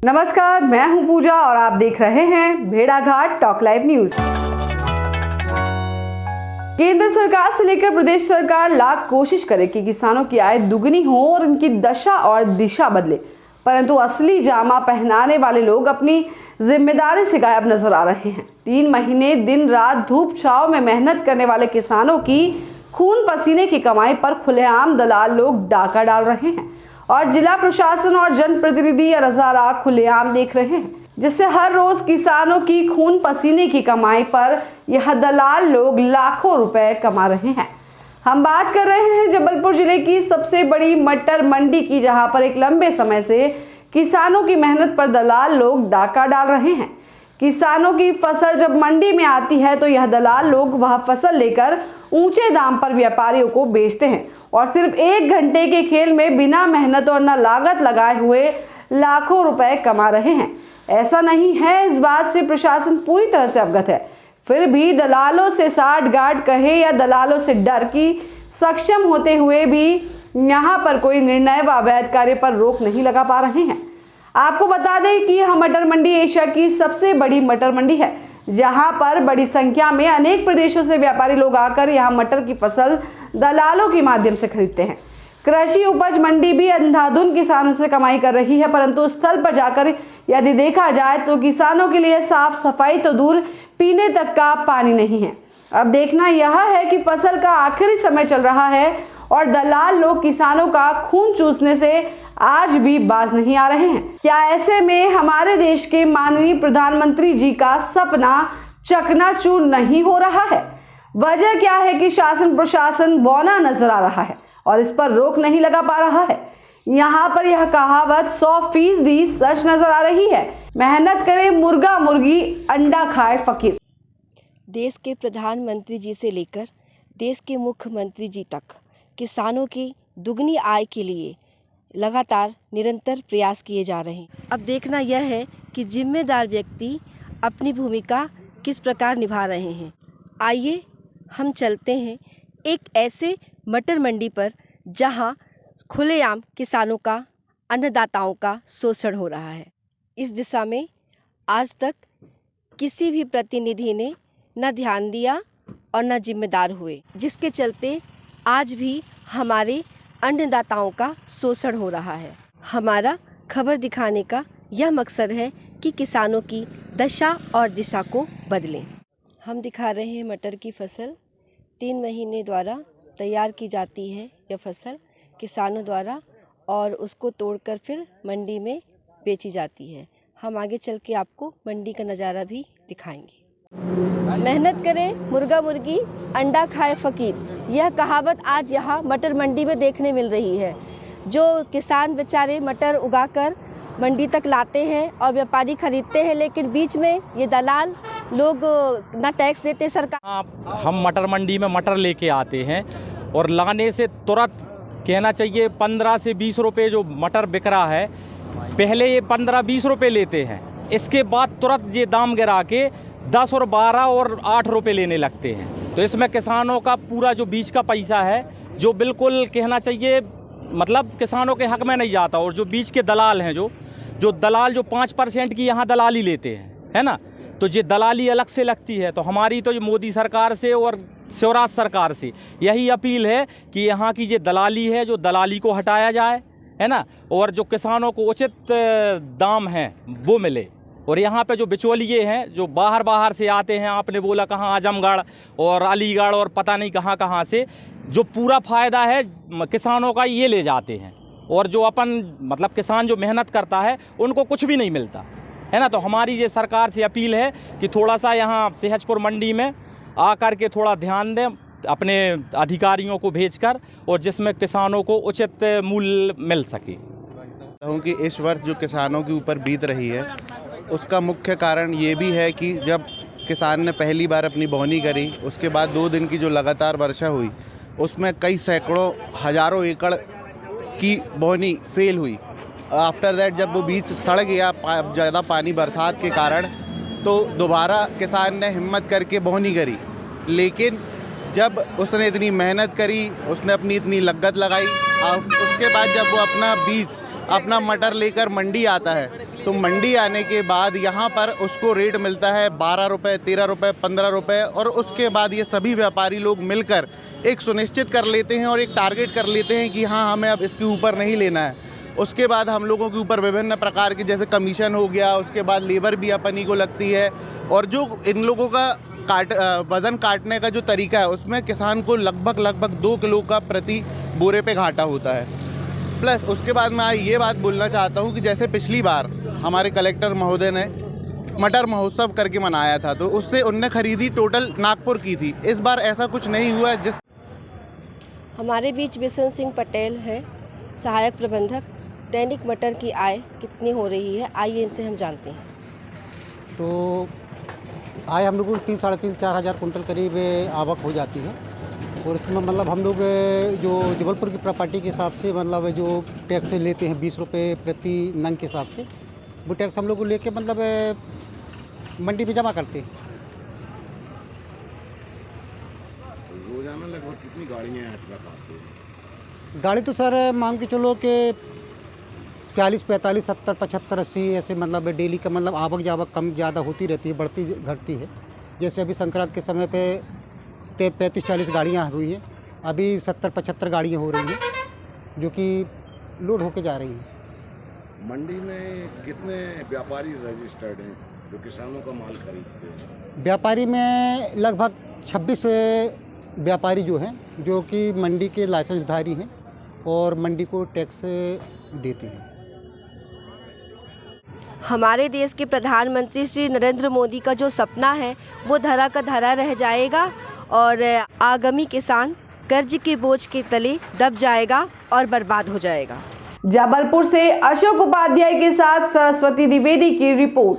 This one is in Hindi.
नमस्कार, मैं हूं पूजा और आप देख रहे हैं भेड़ाघाट टॉक लाइव न्यूज। केंद्र सरकार से लेकर प्रदेश सरकार लाख कोशिश करे कि किसानों की आय दुगनी हो और इनकी दशा और दिशा बदले, परंतु असली जामा पहनाने वाले लोग अपनी जिम्मेदारी से गायब नजर आ रहे हैं। 3 महीने दिन रात धूप छांव में मेहनत करने वाले किसानों की खून पसीने की कमाई पर खुलेआम दलाल लोग डाका डाल रहे हैं और जिला प्रशासन और जनप्रतिनिधि नजारा खुलेआम देख रहे हैं, जिससे हर रोज किसानों की खून पसीने की कमाई पर यह दलाल लोग लाखों रुपए कमा रहे हैं। हम बात कर रहे हैं जबलपुर जिले की सबसे बड़ी मटर मंडी की, जहां पर एक लंबे समय से किसानों की मेहनत पर दलाल लोग डाका डाल रहे हैं। किसानों की फसल जब मंडी में आती है तो यह दलाल लोग वह फसल लेकर ऊंचे दाम पर व्यापारियों को बेचते हैं और सिर्फ 1 घंटे के खेल में बिना मेहनत और न लागत लगाए हुए लाखों रुपए कमा रहे हैं। ऐसा नहीं है, इस बात से प्रशासन पूरी तरह से अवगत है, फिर भी दलालों से साठ-गांठ कहे या दलालों से डर की सक्षम होते हुए भी यहाँ पर कोई निर्णय व अवैध कार्य पर रोक नहीं लगा पा रहे हैं। आपको बता दें कि यह मटर मंडी एशिया की सबसे बड़ी मटर मंडी है, जहां पर बड़ी संख्या में अनेक प्रदेशों से व्यापारी लोग आकर यहां मटर की फसल दलालों के माध्यम से खरीदते हैं। कृषि उपज मंडी भी अंधाधुंध किसानों से कमाई कर रही है, परंतु स्थल पर जाकर यदि देखा जाए तो किसानों के लिए साफ सफाई तो दूर, पीने तक का पानी नहीं है। अब देखना यह है कि फसल का आखिरी समय चल रहा है और दलाल लोग किसानों का खून चूसने से आज भी बाज नहीं आ रहे हैं। क्या ऐसे में हमारे देश के माननीय प्रधानमंत्री जी का सपना चकनाचूर नहीं हो रहा है? वजह क्या है कि शासन प्रशासन बौना नजर आ रहा है और इस पर रोक नहीं लगा पा रहा है। यहाँ पर यह कहावत 100% सच नजर आ रही है, मेहनत करे मुर्गा मुर्गी, अंडा खाए फकीर। देश के प्रधानमंत्री जी से लेकर देश के मुख्यमंत्री जी तक किसानों की दुगनी आय के लिए लगातार निरंतर प्रयास किए जा रहे हैं। अब देखना यह है कि जिम्मेदार व्यक्ति अपनी भूमिका किस प्रकार निभा रहे हैं। आइए हम चलते हैं एक ऐसे मटर मंडी पर जहां खुलेआम किसानों का, अन्नदाताओं का शोषण हो रहा है। इस दिशा में आज तक किसी भी प्रतिनिधि ने न ध्यान दिया और न जिम्मेदार हुए, जिसके चलते आज भी हमारे अन्नदाताओं का शोषण हो रहा है। हमारा खबर दिखाने का यह मकसद है कि किसानों की दशा और दिशा को बदलें। हम दिखा रहे हैं मटर की फसल 3 महीने द्वारा तैयार की जाती है यह फसल किसानों द्वारा, और उसको तोड़कर फिर मंडी में बेची जाती है। हम आगे चल के आपको मंडी का नज़ारा भी दिखाएंगे। मेहनत करें मुर्गा मुर्गी, अंडा खाए फकीर, यह कहावत आज यहाँ मटर मंडी में देखने मिल रही है। जो किसान बेचारे मटर उगाकर मंडी तक लाते हैं और व्यापारी खरीदते हैं, लेकिन बीच में ये दलाल लोग ना टैक्स देते सरकार। हम मटर मंडी में मटर लेके आते हैं और लाने से तुरंत कहना चाहिए 15 से 20 रुपये जो मटर बिक रहा है, पहले ये 15-20 रुपये लेते हैं, इसके बाद तुरंत ये दाम गिरा के 10 और 12 और 8 रुपये लेने लगते हैं। तो इसमें किसानों का पूरा जो बीज का पैसा है, जो बिल्कुल कहना चाहिए मतलब किसानों के हक में नहीं जाता, और जो बीज के दलाल हैं, जो दलाल जो 5% की यहाँ दलाली लेते हैं, है ना, तो ये दलाली अलग से लगती है। तो हमारी तो ये मोदी सरकार से और शिवराज सरकार से यही अपील है कि यहाँ की ये दलाली है, जो दलाली को हटाया जाए, है ना, और जो किसानों को उचित दाम है वो मिले। और यहाँ पे जो बिचौलिए हैं, जो बाहर से आते हैं, आपने बोला कहाँ आजमगढ़ और अलीगढ़ और पता नहीं कहाँ से, जो पूरा फ़ायदा है किसानों का ये ले जाते हैं, और जो अपन मतलब किसान जो मेहनत करता है उनको कुछ भी नहीं मिलता, है ना। तो हमारी ये सरकार से अपील है कि थोड़ा सा यहाँ सहजपुर मंडी में आकर के थोड़ा ध्यान दें अपने अधिकारियों को भेजकर, और जिसमें किसानों को उचित मूल्य मिल सके। कि इस वर्ष जो किसानों के ऊपर बीत रही है, उसका मुख्य कारण ये भी है कि जब किसान ने पहली बार अपनी बोनी करी, उसके बाद 2 दिन की जो लगातार वर्षा हुई, उसमें कई सैकड़ों हज़ारों एकड़ की बोनी फेल हुई। आफ्टर दैट जब वो बीज सड़ गया ज़्यादा पानी बरसात के कारण, तो दोबारा किसान ने हिम्मत करके बोनी करी, लेकिन जब उसने इतनी मेहनत करी, उसने अपनी इतनी लागत लगाई, उसके बाद जब वो अपना बीज, अपना मटर लेकर मंडी आता है, तो मंडी आने के बाद यहाँ पर उसको रेट मिलता है 12 रुपये, 13 रुपये, 15 रुपये, और उसके बाद ये सभी व्यापारी लोग मिलकर एक सुनिश्चित कर लेते हैं और एक टारगेट कर लेते हैं कि हाँ, हमें अब इसके ऊपर नहीं लेना है। उसके बाद हम लोगों के ऊपर विभिन्न प्रकार के जैसे कमीशन हो गया, उसके बाद लेबर भी अपनी को लगती है, और जो इन लोगों का वज़न काटने का जो तरीका है उसमें किसान को लगभग 2 किलो का प्रति बोरे पे घाटा होता है। प्लस उसके बाद मैं ये बात बोलना चाहता हूँ कि जैसे पिछली बार हमारे कलेक्टर महोदय ने मटर महोत्सव करके मनाया था, तो उससे उनने खरीदी टोटल नागपुर की थी। इस बार ऐसा कुछ नहीं हुआ। हमारे बीच बिशन सिंह पटेल है, सहायक प्रबंधक। दैनिक मटर की आय कितनी हो रही है, आइए इनसे हम जानते हैं। तो आय हम लोग को 3-4.5 हज़ार कुंटल करीब आवक हो जाती है, और इसमें मतलब हम लोग जो जबलपुर की प्रॉपर्टी के हिसाब से मतलब जो टैक्स लेते हैं 20 रुपये प्रति नंग के हिसाब से, वो टैक्स हम लोग को लेके मतलब मंडी में जमा करते हैं। रोजाना लगभग कितनी गाड़ियाँ हैं ट्रक आते हैं? गाड़ी तो सर मान के चलो कि 40, 45, 70, 75, 80 ऐसे मतलब डेली का मतलब आवक जावक कम ज़्यादा होती रहती है, बढ़ती घटती है। जैसे अभी संक्रांत के समय पे 35-40 गाड़ियाँ हुई हैं, अभी 70-75 गाड़ियाँ हो रही हैं जो कि लोड होके जा रही हैं। मंडी में कितने व्यापारी रजिस्टर्ड हैं जो किसानों का माल खरीदते हैं? व्यापारी में लगभग 26 व्यापारी जो हैं, जो कि मंडी के लाइसेंसधारी हैं और मंडी को टैक्स देते हैं। हमारे देश के प्रधानमंत्री श्री नरेंद्र मोदी का जो सपना है वो धरा का धरा रह जाएगा, और आगामी किसान कर्ज के बोझ के तले दब जाएगा और बर्बाद हो जाएगा। जबलपुर से अशोक उपाध्याय के साथ सरस्वती द्विवेदी की रिपोर्ट।